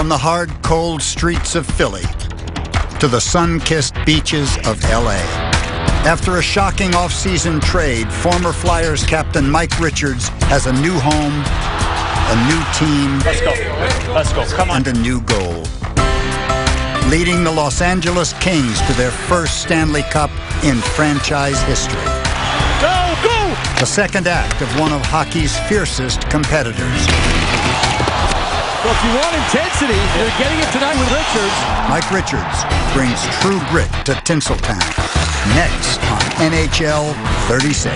From the hard, cold streets of Philly to the sun-kissed beaches of L.A. After a shocking off-season trade, former Flyers captain Mike Richards has a new home, a new team, Let's go. Come on. and a new goal. Leading the Los Angeles Kings to their first Stanley Cup in franchise history. Go! The second act of one of hockey's fiercest competitors. Well, if you want intensity, you're getting it tonight with Richards. Mike Richards brings true grit to Tinseltown. Next on NHL 36.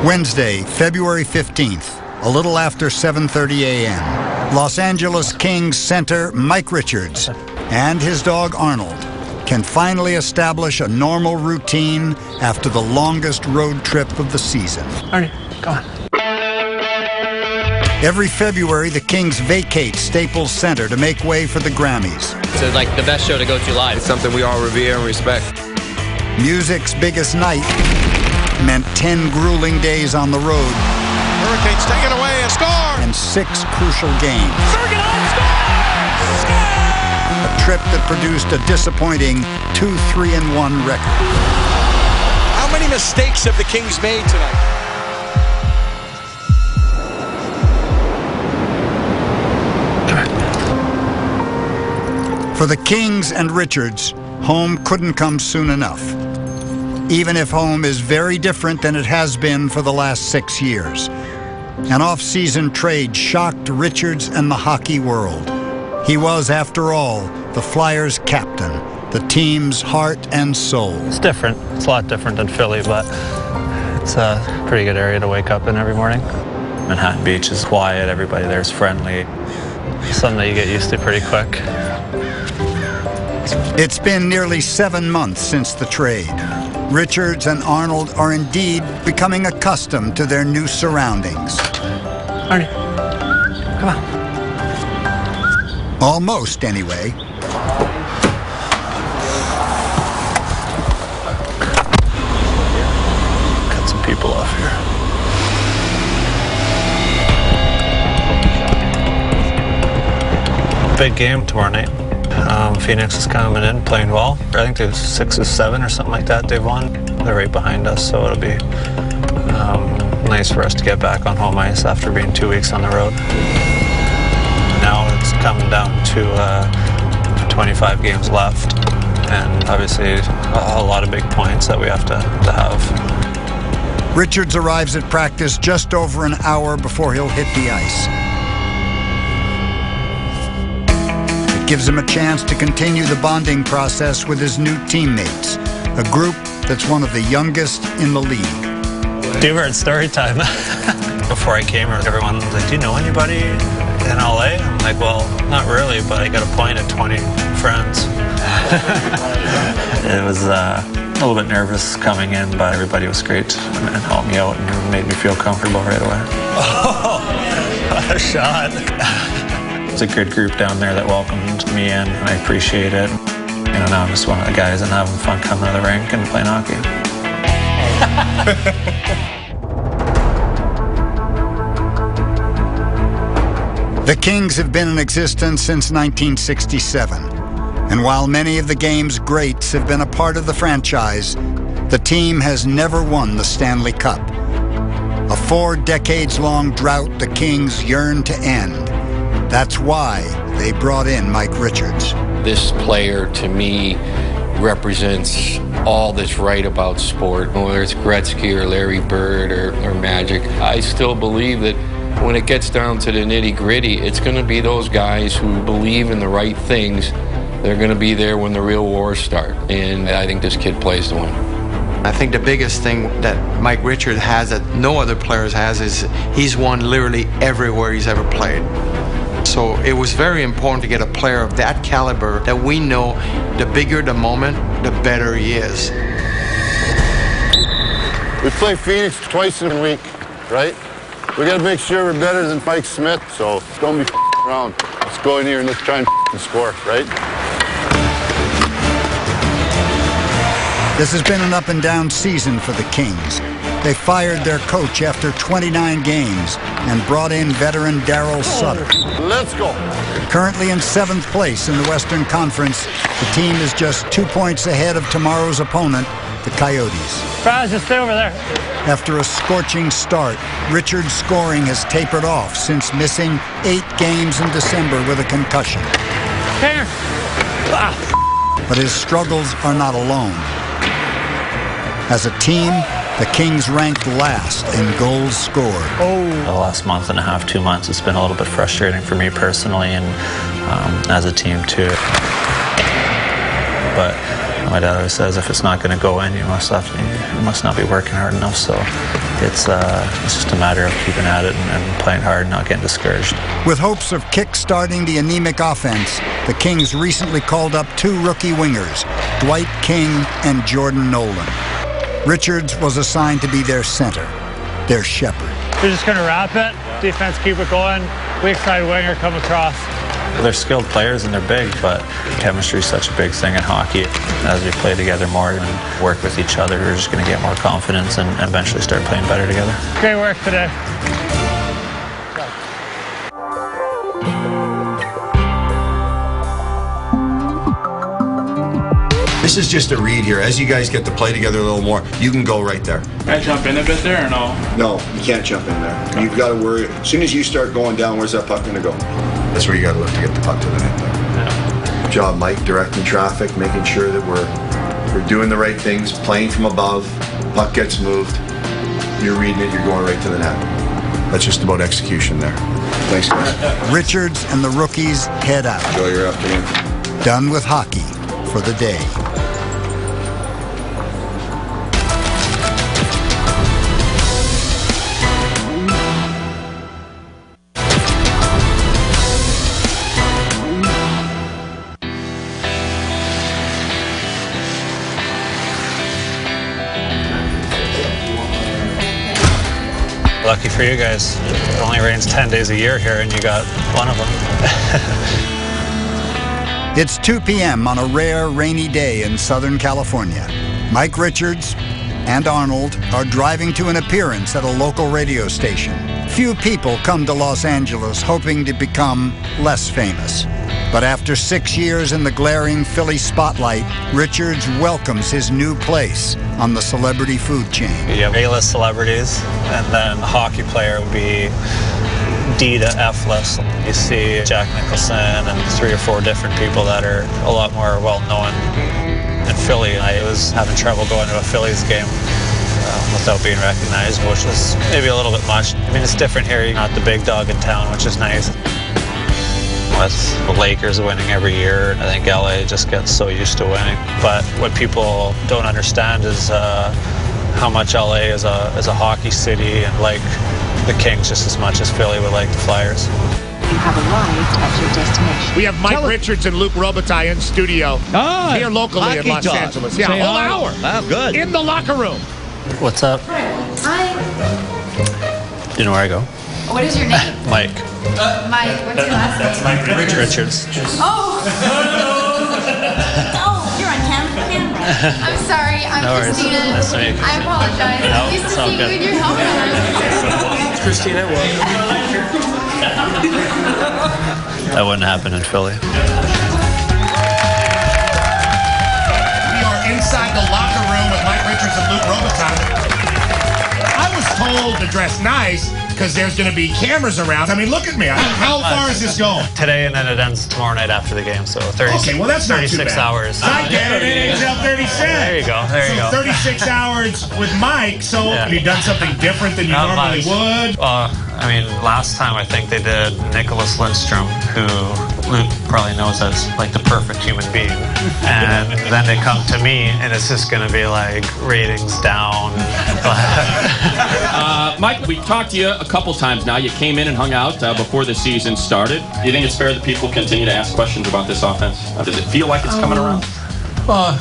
Wednesday, February 15th, a little after 7:30 a.m. Los Angeles Kings center Mike Richards and his dog Arnold can finally establish a normal routine after the longest road trip of the season. Arnie, come on. Every February, the Kings vacate Staples Center to make way for the Grammys. It's like the best show to go to live. It's something we all revere and respect. Music's biggest night meant 10 grueling days on the road. Hurricanes take it away and score! And 6 crucial games. Score! A trip that produced a disappointing 2-3-1 record. How many mistakes have the Kings made tonight? For the Kings and Richards, home couldn't come soon enough. Even if home is very different than it has been for the last 6 years. An off-season trade shocked Richards and the hockey world. He was, after all, the Flyers' captain, the team's heart and soul. It's different. It's a lot different than Philly, but it's a pretty good area to wake up in every morning. Manhattan Beach is quiet. Everybody there is friendly. Something that you get used to pretty quick. It's been nearly 7 months since the trade. Richards and Arnold are indeed becoming accustomed to their new surroundings. Arnie, come on. Almost, anyway. Cut some people off here. Big game tomorrow night. Phoenix is coming in, playing well. I think there's 6 or 7 or something like that they've won. They're right behind us, so it'll be nice for us to get back on home ice after being 2 weeks on the road. Now it's coming down to 25 games left, and obviously a lot of big points that we have to have. Richards arrives at practice just over an hour before he'll hit the ice. Gives him a chance to continue the bonding process with his new teammates, a group that's one of the youngest in the league. Duver, it's story time. Before I came here, everyone was like, do you know anybody in LA? I'm like, well, not really, but I got a point at 20 friends. It was a little bit nervous coming in, but everybody was great and helped me out and made me feel comfortable right away. Oh, what a shot. It's a good group down there that welcomed me in, and I appreciate it. You know, now I'm just one of the guys and having fun coming to the rink and playing hockey. The Kings have been in existence since 1967, and while many of the game's greats have been a part of the franchise, the team has never won the Stanley Cup. A 4 decades-long drought the Kings yearn to end. That's why they brought in Mike Richards. This player, to me, represents all that's right about sport, whether it's Gretzky or Larry Bird or Magic. I still believe that when it gets down to the nitty-gritty, it's going to be those guys who believe in the right things. They're going to be there when the real wars start, and I think this kid plays to win. I think the biggest thing that Mike Richards has that no other players has is he's won literally everywhere he's ever played. So it was very important to get a player of that caliber that we know the bigger the moment, the better he is. We play Phoenix twice in a week, right? We got to make sure we're better than Mike Smith, so don't be around. Let's go in here and let's try and score, right? This has been an up-and-down season for the Kings. They fired their coach after 29 games and brought in veteran Darryl Sutter. Let's go. Currently in 7th place in the Western Conference, the team is just 2 points ahead of tomorrow's opponent, the Coyotes. Fries, just stay over there. After a scorching start, Richards' scoring has tapered off since missing 8 games in December with a concussion. Here. But his struggles are not alone. As a team, the Kings ranked last in goals scored. The last month and a half, 2 months, it's been a little bit frustrating for me personally and as a team too. But my dad always says if it's not going to go in, you must not be working hard enough. So it's just a matter of keeping at it and playing hard and not getting discouraged. With hopes of kick-starting the anemic offense, the Kings recently called up 2 rookie wingers, Dwight King and Jordan Nolan. Richards was assigned to be their center, their shepherd. We're just going to wrap it. Defense keep it going. Weak side winger come across. They're skilled players and they're big, but chemistry is such a big thing in hockey. As we play together more and work with each other, we're just going to get more confidence and eventually start playing better together. Great work today. This is just a read here. As you guys get to play together a little more, you can go right there. Can I jump in a bit there or no? No, you can't jump in there. You've got to worry. As soon as you start going down, where's that puck going to go? That's where you got to look to get the puck to the net. Yeah. Good job, Mike, directing traffic, making sure that we're doing the right things, playing from above. Puck gets moved. You're reading it. You're going right to the net. That's just about execution there. Thanks, guys. Richards and the rookies head out. Enjoy your afternoon. Done with hockey for the day. Lucky for you guys, it only rains 10 days a year here and you got one of them. It's 2 p.m. on a rare rainy day in Southern California. Mike Richards and Arnold are driving to an appearance at a local radio station. Few people come to Los Angeles hoping to become less famous. But after 6 years in the glaring Philly spotlight, Richards welcomes his new place on the celebrity food chain. You have A-list celebrities, and then a hockey player would be D to F-list. You see Jack Nicholson and 3 or 4 different people that are a lot more well-known. In Philly, I was having trouble going to a Phillies game without being recognized, which was maybe a little bit much. I mean, it's different here. You're not the big dog in town, which is nice. With the Lakers winning every year, I think LA just gets so used to winning. But what people don't understand is how much LA is a hockey city and like the Kings just as much as Philly would like the Flyers. You have arrived at your destination. We have Mike Richards and Luke Robitaille in studio here locally in Los Angeles. Yeah, a whole hour. Wow, good. In the locker room. What's up? Hi. Do you know where I go? What is your name? Mike. Mike, what's your last name? That's Mike Richards. Oh! Oh, you're on camera. I'm sorry, I'm No worries. Christina. Nice to meet you. I apologize. No, Used to it's all see you good. in your helmet. It's Christina. That wouldn't happen in Philly. We are inside the locker room with Mike Richards and Luke Robitaille. I was told to dress nice because there's going to be cameras around. I mean, look at me. How far is this going? Today, and then it ends tomorrow night after the game, so 36 Okay, well, that's not too 36 bad. hours. I get it. NHL 36. There you go. There you go. 36 hours with Mike. So have you done something different than you Not normally much. would? I mean, last time I think they did Nicholas Lindstrom, who Luke probably knows as like the perfect human being. And then they come to me, and it's just going to be like ratings down. Mike, we talked to you a couple times now. You came in and hung out before the season started. Do you think it's fair that people continue to ask questions about this offense? Does it feel like it's coming around? Well,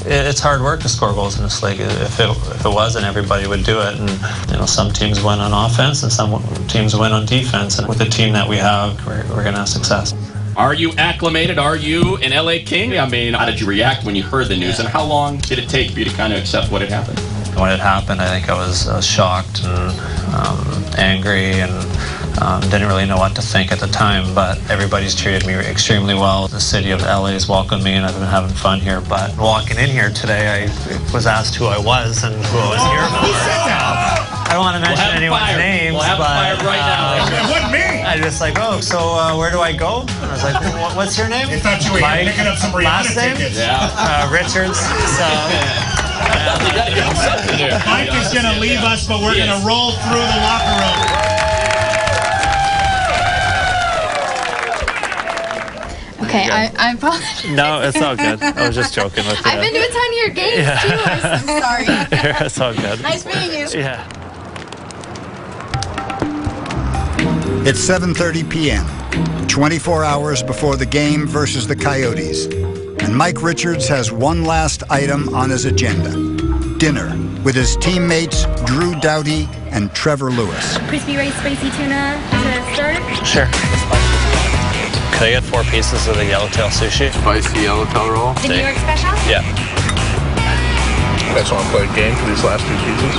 it's hard work to score goals in this league. If it wasn't, everybody would do it. And you know, some teams win on offense, and some teams win on defense. And with the team that we have, we're going to have success. Are you acclimated? Are you an LA King? I mean, how did you react when you heard the news, and how long did it take for you to kind of accept what had happened? When it happened, I think I was shocked and angry and didn't really know what to think at the time, but everybody's treated me extremely well. The city of LA has welcomed me and I've been having fun here, but walking in here today, I was asked who I was and who I was here for. I don't want to mention anyone's names, we'll have but right now. It wasn't me. I just like, oh, so where do I go? And I was like, what's your name? They thought you were Mike, picking up some Rihanna tickets. Yeah. Richards. So. Mike is going to leave us, but we're going to roll through the locker room. Okay, I apologize. No, it's all good. I was just joking with you. I've been to a ton of your games too. I'm sorry. It's all good. Nice meeting you. Yeah. It's 7:30 p.m., 24 hours before the game versus the Coyotes. And Mike Richards has one last item on his agenda: dinner with his teammates Drew Doughty and Trevor Lewis. Crispy rice, spicy tuna to start. Sure. Could I get 4 pieces of the yellowtail sushi? Spicy yellowtail roll. The New York special? Yeah. You guys want to play a game for these last 2 seasons?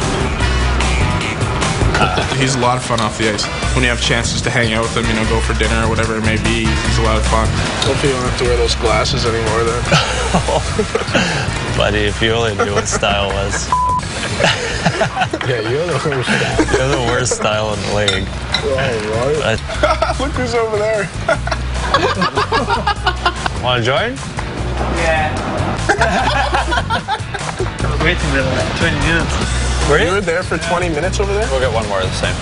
He's a lot of fun off the ice. When you have chances to hang out with him, you know, go for dinner or whatever it may be, he's a lot of fun. Hopefully you don't have to wear those glasses anymore then. Buddy, if you only knew what style was. Yeah, you're the worst style. You're the worst style in the league. Oh, right. Look who's over there. Want to join? Yeah. Wait a minute, 20 minutes. Were you were there for 20 minutes over there? We'll get one more of the same.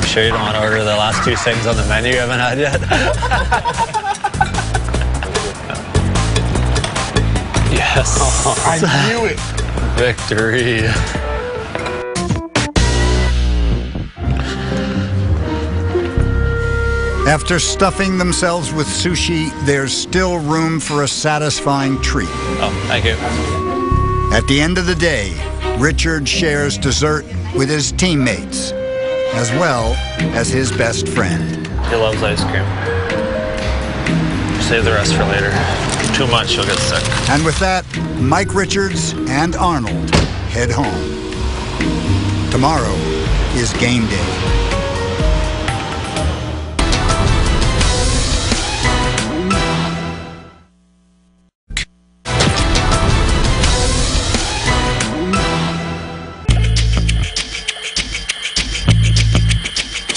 Sure you don't want to order the last 2 things on the menu you haven't had yet? Yes. I knew it. Victory. After stuffing themselves with sushi, there's still room for a satisfying treat. Oh, thank you. At the end of the day, Richard shares dessert with his teammates, as well as his best friend. He loves ice cream. Save the rest for later. Too much, you'll get sick. And with that, Mike Richards and Arnold head home. Tomorrow is game day.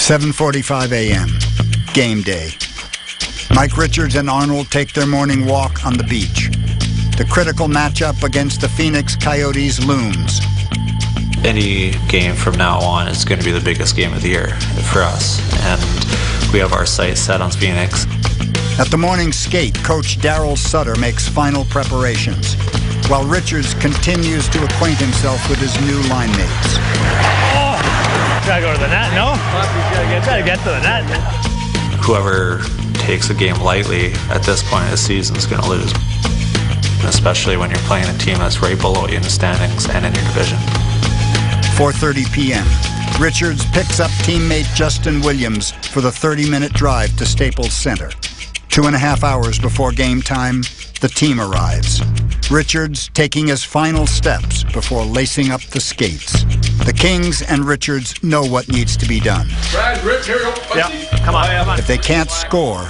(7:45 a.m.) Game day. Mike Richards and Arnold take their morning walk on the beach. The critical matchup against the Phoenix Coyotes looms. Any game from now on is going to be the biggest game of the year for us, and we have our sights set on Phoenix. At the morning skate, Coach Darryl Sutter makes final preparations, while Richards continues to acquaint himself with his new line mates. Gotta go to the net, no? Gotta get to the net. Whoever takes a game lightly at this point of the season is going to lose, especially when you're playing a team that's right below you in the standings and in your division. 4:30 p.m. Richards picks up teammate Justin Williams for the 30-minute drive to Staples Center. 2.5 hours before game time, the team arrives. Richards taking his final steps before lacing up the skates. The Kings and Richards know what needs to be done. Brad, Rich, here we go. Yeah, come on. If they can't score,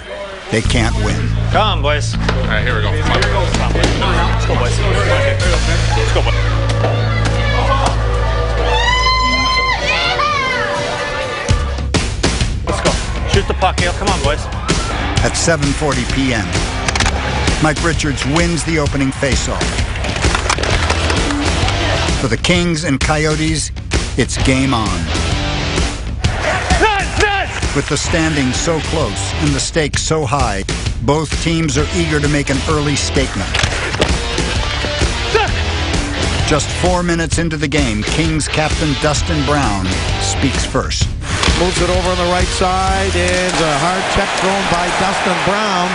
they can't win. Come on, boys. All right, here we go. Come on. Let's go, boys. Let's go, boys. Let's go. Shoot the puck, Hale. Come on, boys. At 7:40 p.m., Mike Richards wins the opening faceoff. For the Kings and Coyotes, it's game on. With the standings so close and the stakes so high, both teams are eager to make an early statement. Just 4 minutes into the game, Kings captain Dustin Brown speaks first. Moves it over on the right side, and a hard check thrown by Dustin Brown.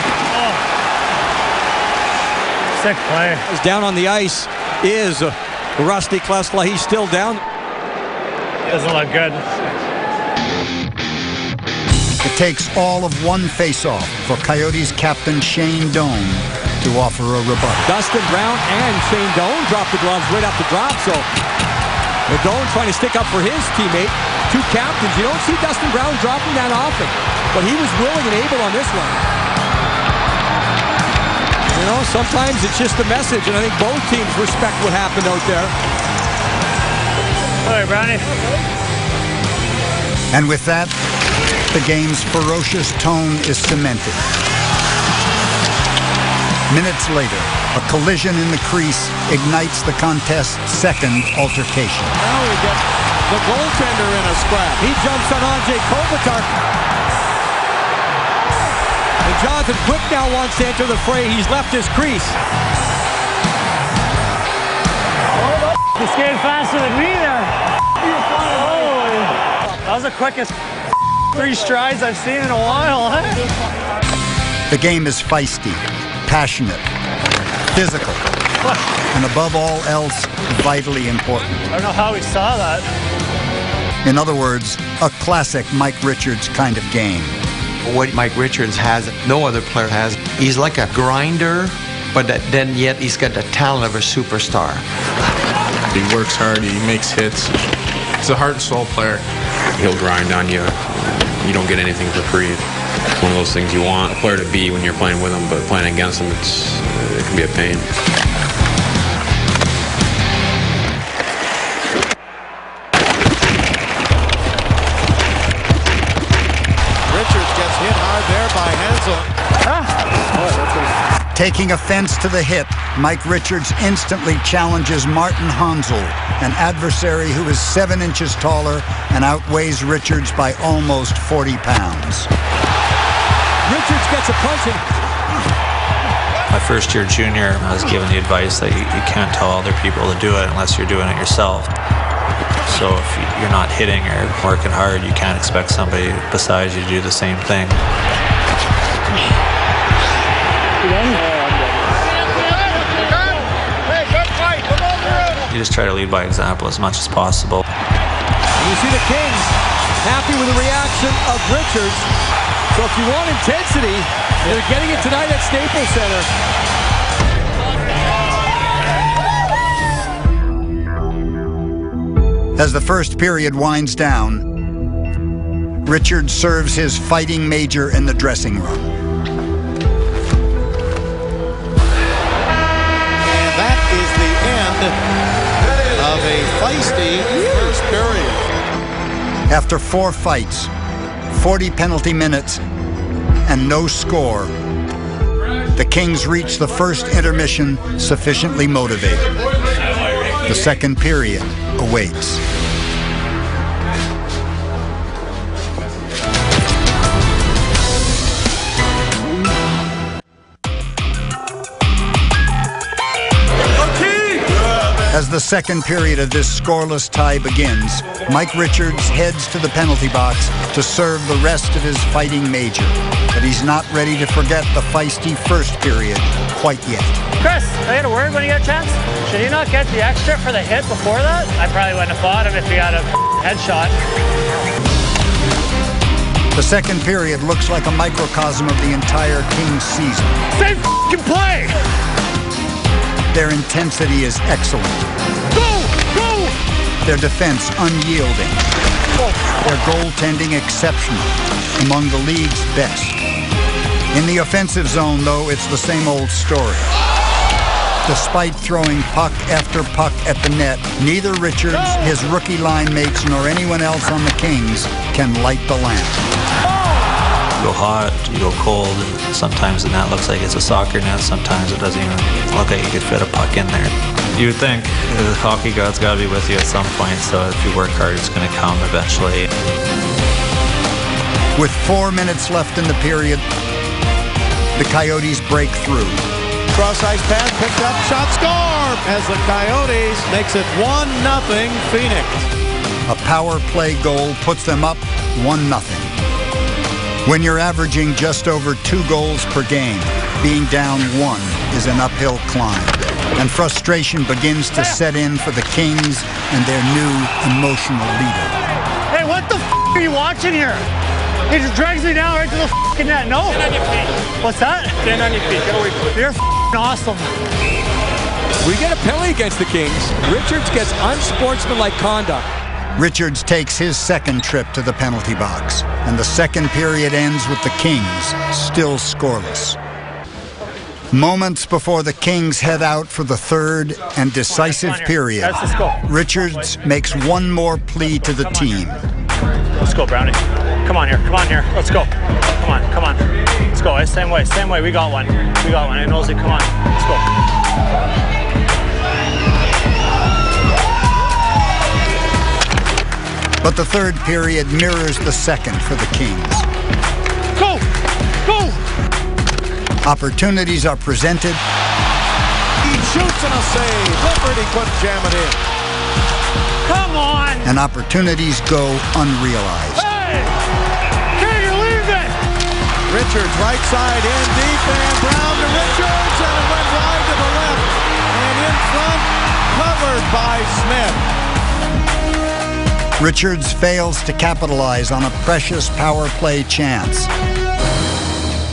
Sick play. Down on the ice is Rusty Klesla. He's still down. Doesn't look good. It takes all of one face-off for Coyotes captain Shane Doan to offer a rebuttal. Dustin Brown and Shane Doan dropped the gloves right off the drop, so Doan trying to stick up for his teammate. Two captains. You don't see Dustin Brown dropping that often, but he was willing and able on this one. You know, sometimes it's just a message, and I think both teams respect what happened out there. All right, Brownie. And with that, the game's ferocious tone is cemented. Minutes later, a collision in the crease ignites the contest's second altercation. Now we get the goaltender in a scrap. He jumps on Andrei Kopitar. And Jonathan Quick now wants to enter the fray. He's left his crease. He's skating faster than me there. Holy. That was the quickest 3 strides I've seen in a while. The game is feisty, passionate, physical, and above all else, vitally important. I don't know how he saw that. In other words, a classic Mike Richards kind of game. What Mike Richards has, no other player has. He's like a grinder, but then yet he's got the talent of a superstar. He works hard, he makes hits. He's a heart and soul player. He'll grind on you. You don't get anything for free. It's one of those things you want a player to be when you're playing with him, but playing against him, it can be a pain. Richards gets hit hard there by Hansel. Taking offense to the hit, Mike Richards instantly challenges Martin Hansel, an adversary who is 7 inches taller and outweighs Richards by almost 40 pounds. Richards gets a punch in. My first year junior, I was given the advice that you can't tell other people to do it unless you're doing it yourself. So if you're not hitting or working hard, you can't expect somebody besides you to do the same thing. You just try to lead by example as much as possible. You see the Kings happy with the reaction of Richards. So if you want intensity, you're getting it tonight at Staples Center. As the first period winds down, Richards serves his fighting major in the dressing room. And that is the end of a feisty first period. After 4 fights, 40 penalty minutes, and no score, the Kings reach the first intermission sufficiently motivated. The second period awaits. As the second period of this scoreless tie begins, Mike Richards heads to the penalty box to serve the rest of his fighting major. But he's not ready to forget the feisty first period quite yet. Chris, I got a word when you get a chance. Should you not get the extra for the hit before that? I probably wouldn't have fought him if he got a headshot. The second period looks like a microcosm of the entire Kings season. Same f***ing play! Their intensity is excellent. Go! Go! Their defense unyielding. Their goaltending exceptional, among the league's best. In the offensive zone, though, it's the same old story. Despite throwing puck after puck at the net, neither Richards, his rookie line mates, nor anyone else on the Kings can light the lamp. You go hot, you go cold. Sometimes the net looks like it's a soccer net. Sometimes it doesn't even look like you could fit a puck in there. You would think the hockey god's got to be with you at some point, so if you work hard, it's going to come eventually. With 4 minutes left in the period, the Coyotes break through. Cross-ice pass, picked up, shot, score! As the Coyotes makes it 1-0 Phoenix. A power play goal puts them up 1-0. When you're averaging just over 2 goals per game, being down 1 is an uphill climb. And frustration begins to set in for the Kings and their new emotional leader. Hey, what the f*** are you watching here? He just drags me down right to the fucking net. No. Stand on your feet. What's that? Stand on your feet. Get away from it. You're awesome. We get a penalty against the Kings. Richards gets unsportsmanlike conduct. Richards takes his second trip to the penalty box, and the second period ends with the Kings still scoreless. Moments before the Kings head out for the third and decisive period, Richards makes one more plea to the team. Let's go, Brownie. Come on here. Come on here. Let's go. Come on. Come on. Let's go. Same way. Same way. We got one. We got one. Hey, Nosey, come on. Let's go. But the third period mirrors the second for the Kings. Go! Go! Opportunities are presented. He shoots and a save. Liberty couldn't jam it in. Come on! And opportunities go unrealized. Hey! Can you leave it? Richards right side in deep and Brown to Richards and it went wide to the left and in front, covered by Smith. Richards fails to capitalize on a precious power play chance.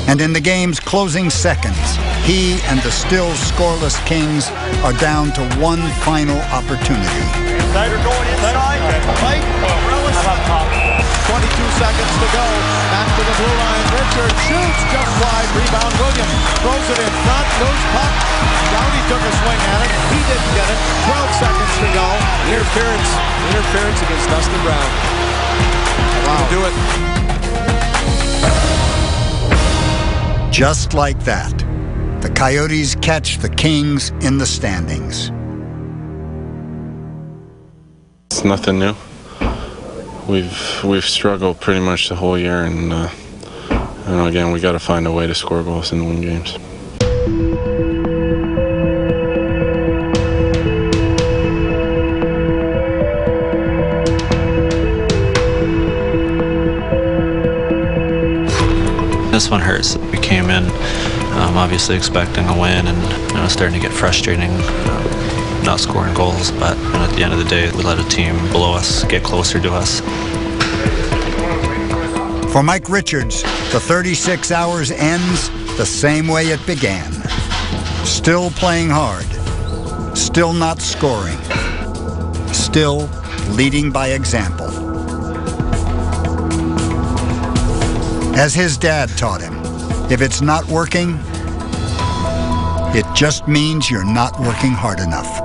And in the game's closing seconds, he and the still scoreless Kings are down to one final opportunity. Inside or going inside. Right. 22 seconds to go. Back to the blue line. Richards shoots just wide. Rebound Williams. Throws it in front. Loose puck. Downey took a swing at it. He didn't get it. 12 seconds to go. Interference against Dustin Brown. Wow. Do it. Just like that, the Coyotes catch the Kings in the standings. It's nothing new. We've struggled pretty much the whole year, and again, we got to find a way to score goals and win games. This one hurts. We came in obviously expecting a win and starting to get frustrating, not scoring goals, but at the end of the day, we let a team below us get closer to us. For Mike Richards, the 36 hours ends the same way it began. Still playing hard, still not scoring, still leading by example. As his dad taught him, if it's not working, it just means you're not working hard enough.